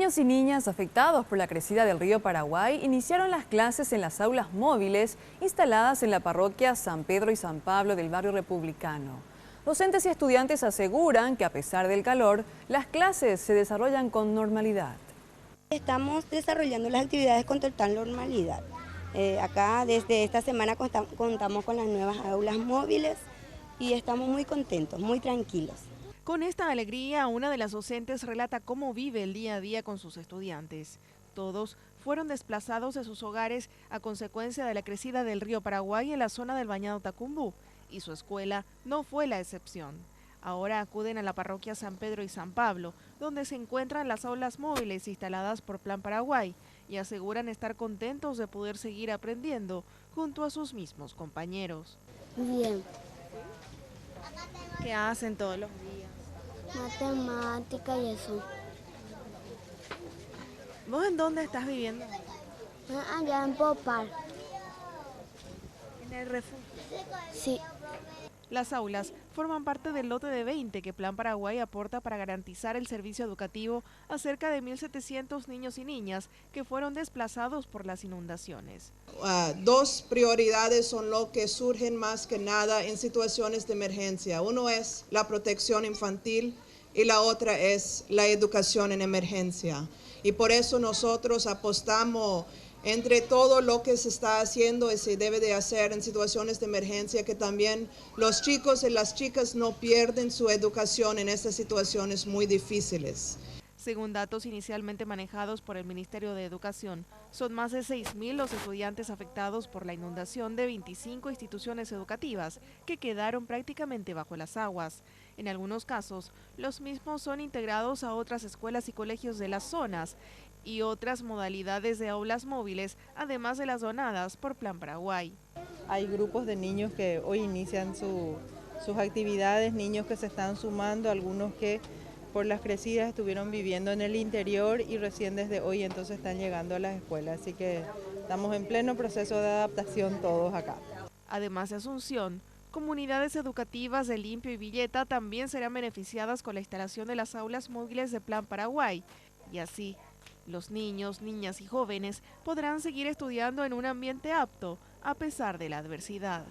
Niños y niñas afectados por la crecida del río Paraguay iniciaron las clases en las aulas móviles instaladas en la parroquia San Pedro y San Pablo del barrio Republicano. Docentes y estudiantes aseguran que a pesar del calor, las clases se desarrollan con normalidad. Estamos desarrollando las actividades con total normalidad. Acá desde esta semana contamos con las nuevas aulas móviles y estamos muy contentos, muy tranquilos. Con esta alegría, una de las docentes relata cómo vive el día a día con sus estudiantes. Todos fueron desplazados de sus hogares a consecuencia de la crecida del río Paraguay en la zona del Bañado Tacumbú, y su escuela no fue la excepción. Ahora acuden a la parroquia San Pedro y San Pablo, donde se encuentran las aulas móviles instaladas por Plan Paraguay, y aseguran estar contentos de poder seguir aprendiendo junto a sus mismos compañeros. Bien. ¿Qué hacen todos los días? Matemática y eso. ¿Vos en dónde estás viviendo? Allá en Popar. En el refugio. Sí. Las aulas forman parte del lote de 20 que Plan Paraguay aporta para garantizar el servicio educativo a cerca de 1.700 niños y niñas que fueron desplazados por las inundaciones. Dos prioridades son lo que surgen más que nada en situaciones de emergencia. Uno es la protección infantil y la otra es la educación en emergencia. Y por eso nosotros apostamos entre todo lo que se está haciendo y se debe de hacer en situaciones de emergencia, que también los chicos y las chicas no pierden su educación en estas situaciones muy difíciles. Según datos inicialmente manejados por el Ministerio de Educación, son más de 6.000 los estudiantes afectados por la inundación de 25 instituciones educativas que quedaron prácticamente bajo las aguas. En algunos casos, los mismos son integrados a otras escuelas y colegios de las zonas y otras modalidades de aulas móviles, además de las donadas por Plan Paraguay. Hay grupos de niños que hoy inician sus actividades, niños que se están sumando, algunos que por las crecidas estuvieron viviendo en el interior y recién desde hoy entonces están llegando a las escuelas, así que estamos en pleno proceso de adaptación todos acá. Además de Asunción, comunidades educativas de Limpio y Villeta también serán beneficiadas con la instalación de las aulas móviles de Plan Paraguay, y así los niños, niñas y jóvenes podrán seguir estudiando en un ambiente apto a pesar de la adversidad.